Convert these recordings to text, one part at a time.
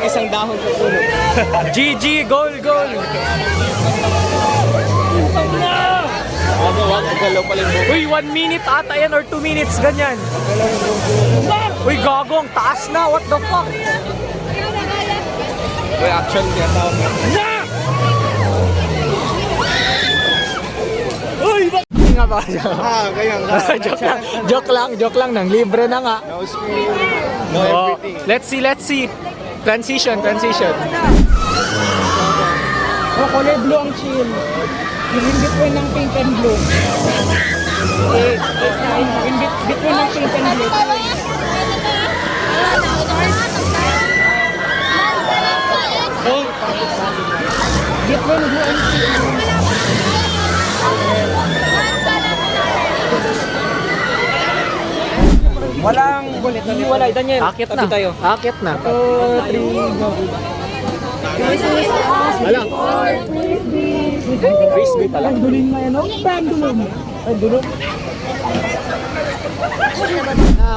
isang dahon sa puno. GG, goal, goal. Galaw pala yung buko. Uy, 1 minute ata yan or 2 minutes, ganyan. Uy, gagong, taas na, what the fuck? Uy, action niya tawag mo. Uy, ba't nga ba? Ganyan ka. joke lang, nang libre na nga. No screen, no Oh, everything. let's see. Transition. Oh, color blue ang chill. Yung in between ng pink and blue. In between ng pink and blue. Oh, Between blue and pink. walang hiwalay. Daniel, Akit na. tabi tayo. Akit na. 2, 3, go. Alam. Frisbee pala. Pendulum na yan, oh. Pendulum. Pendulum.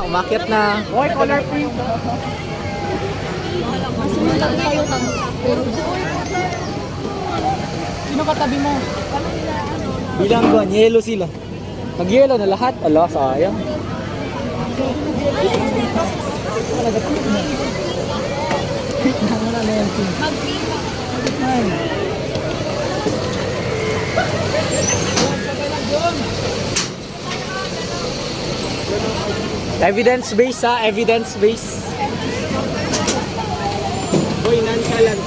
Umakit na. Okay, color pink. Sino katabi mo? Bilang buwan, yellow sila. Nag-yellow na lahat. Ala, sayang. Evidence base ha, evidence base. Boy, nonchalant.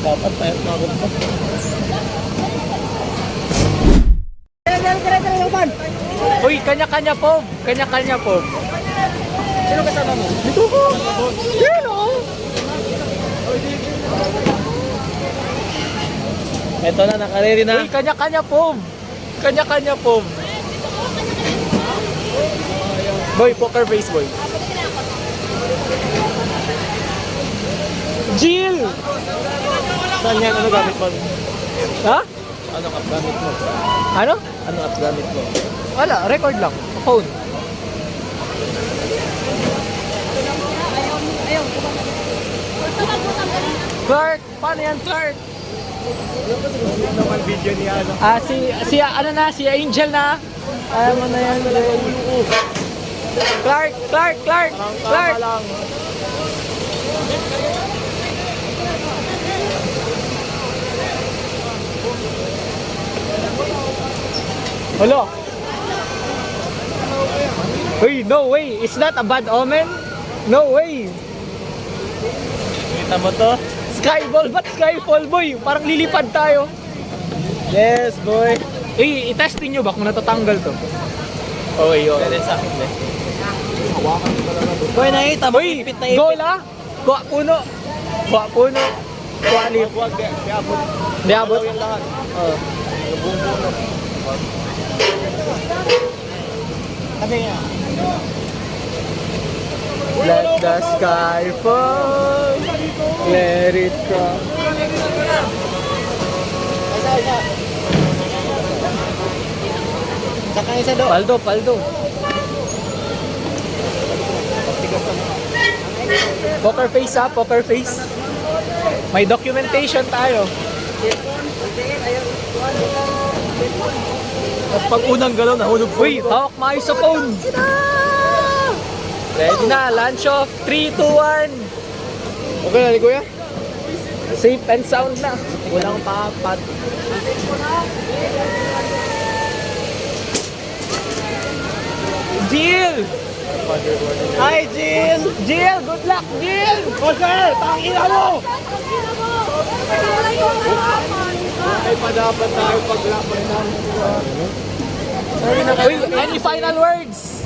Dapat tayo makot pa. Uy, kanya-kanya po. Kanya-kanya po. Sino kasama mo? Dito ko. Yan o. Ito na, nakaredy na. Uy, kanya-kanya po. Kanya-kanya po. Boy, poker face boy. Jill! Saan yan? Ano gamit mo? Ha? Ano app gamit mo? Ano? Ano app gamit mo? Wala, record lang. Phone. Clark! Paano yan, Clark? Naman video niya, ano? Si Angel na. Ayaw mo na yan. Clark! lang. Hello? Uy, no way! It's not a bad omen? No way! Kita mo to? Skyball! Ba't skyfall, boy? Parang lilipad tayo. Yes, boy. I-testing nyo ba kung natatanggal to? Okay, yun. Pwede sa akin, eh. Boy, nakita mo? Uy, Ipit na ipit. goal ah! Kuha puno! Kuha puno! Kuha lip. Huwag, diabot. Di abot? Yung lahat. Oh. Buong puno. Sabi niya. Let the sky fall. Let it come. Saka isa do. Paldo. Poker face ha, poker face. May documentation tayo. Tapos pag unang galaw, nahulog po. Uy, hawak mayo sa phone. Ready na, launch off. 3, 2, 1. Okay na, kuya? Safe and sound na. Walang papat. Jill! Hi, Jill! Jill, good luck, Jill! Oh, sir! Tangina mo! Ay pa dapat tayo paglaban namin. Uy, any final words?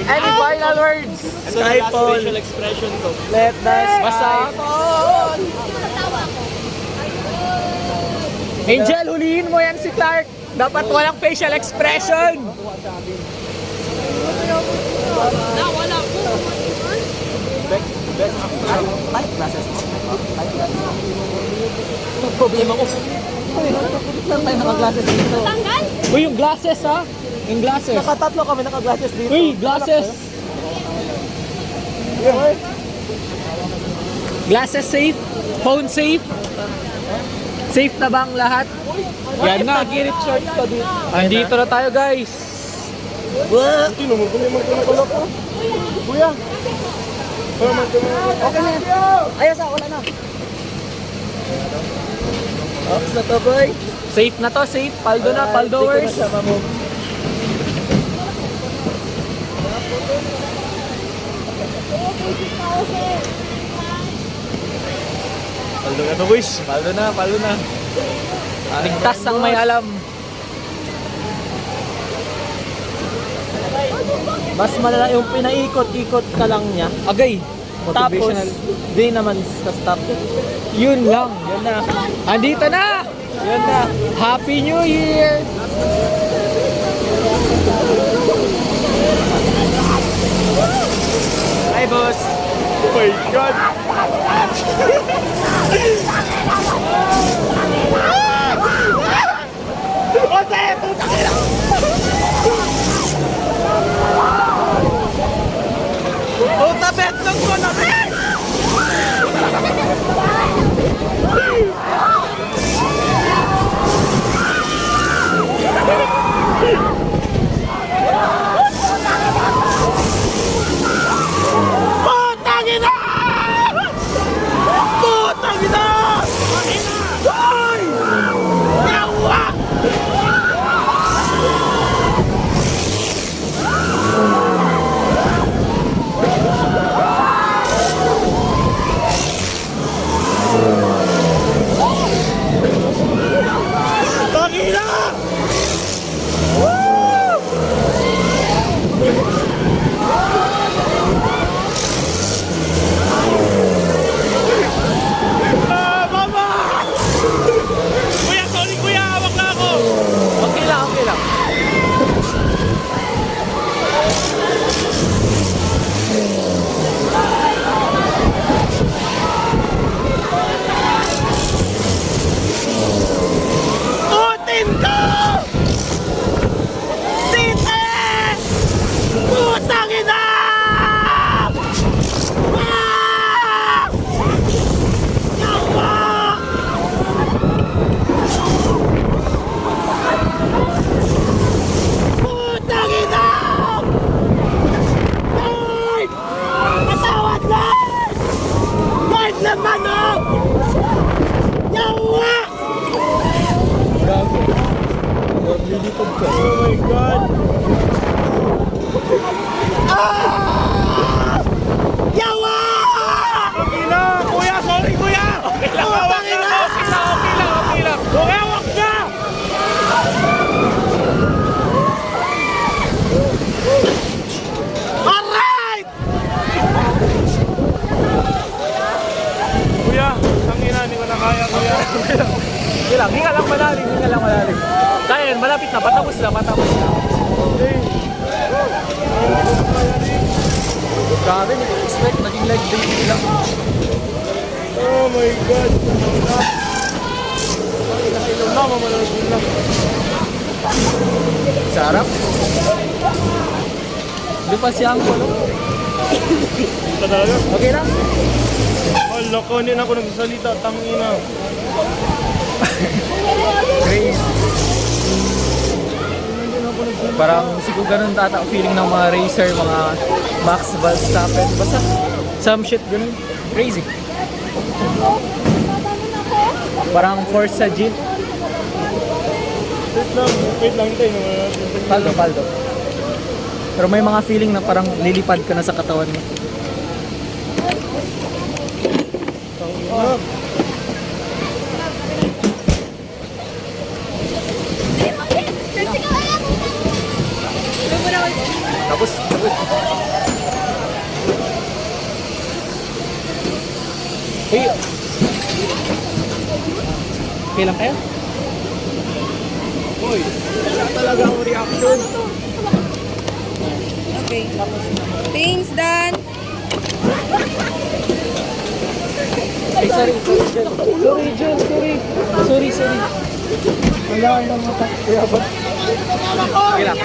Any final words? Skyfall. Facial expression ko. Let the Basta. fall. Angel, huliin mo yan si Clark. Dapat walang facial expression. Problema ko. Saan tayo naka-glasses dito? Uy, yung glasses ha? Yung glasses. Nakatatlo kami naka-glasses dito. Uy, glasses. Glasses safe? Phone safe? Safe na ba ang lahat? Yan na. Nag-girit shorts ka dito. Andito na tayo guys. Sino mo? Kung naman ko ko. Kuya. Okay na yan. Ayos wala na. Ops na to, boy. Safe na to, safe. Paldo na, Paldowers. Paldo na to, boys. Paldo na, paldo na. Ligtas ang may alam. Mas malala yung pinaikot-ikot ka lang niya. Agay. Tapos, Motivational. di naman stop. Yun lang. Yan na. Andito na. Yan na. Happy New Year. Hi, boss. Oh my God. Puta, betlog ko na, men! Putang ina! Putang ina! Hoy! Yawa! Tangina! Mama! Kuya, sorry kuya, hawak na ako! Okay lang, okay lang. Putin ko! Tite! Putang ina! Ah! Yawa! Putang ina! Lord! Patawad, Lord! Lord naman, oh! Yawa! Oh my God. Ah! Yawa! Okay na. Kuya, sorry kuya. Okay lang, hawak na. Okay lang. Hawak na. Alright! Kuya, ang ina, hindi ko na kaya, kuya. Okay lang, hinga lang malalim, hinga lang malalim. Kaya yan, malapit na, patapos na. Grabe, hindi ko expect, naging live dating lang. Oh my God. Ilong na, mamalalas lang. Sarap. Di pa siyang ano? Ito talaga. Okay lang. Oh, loko, hindi na ako nagsasalita. Tangina. Great. Parang siguro ganun tata feeling ng mga racer, mga Max Verstappen. Basta some shit ganun. Crazy. Parang Forza Jeep. Wait lang tayo. Paldo. Pero may mga feeling na parang lilipad ka na sa katawan mo. Tapos. Hey. Okay lang kayo? Uy, wala talaga ang reaction. Okay. Things done. Ay, sorry. Sorry, John. Sorry. Wala na mga Okay lang.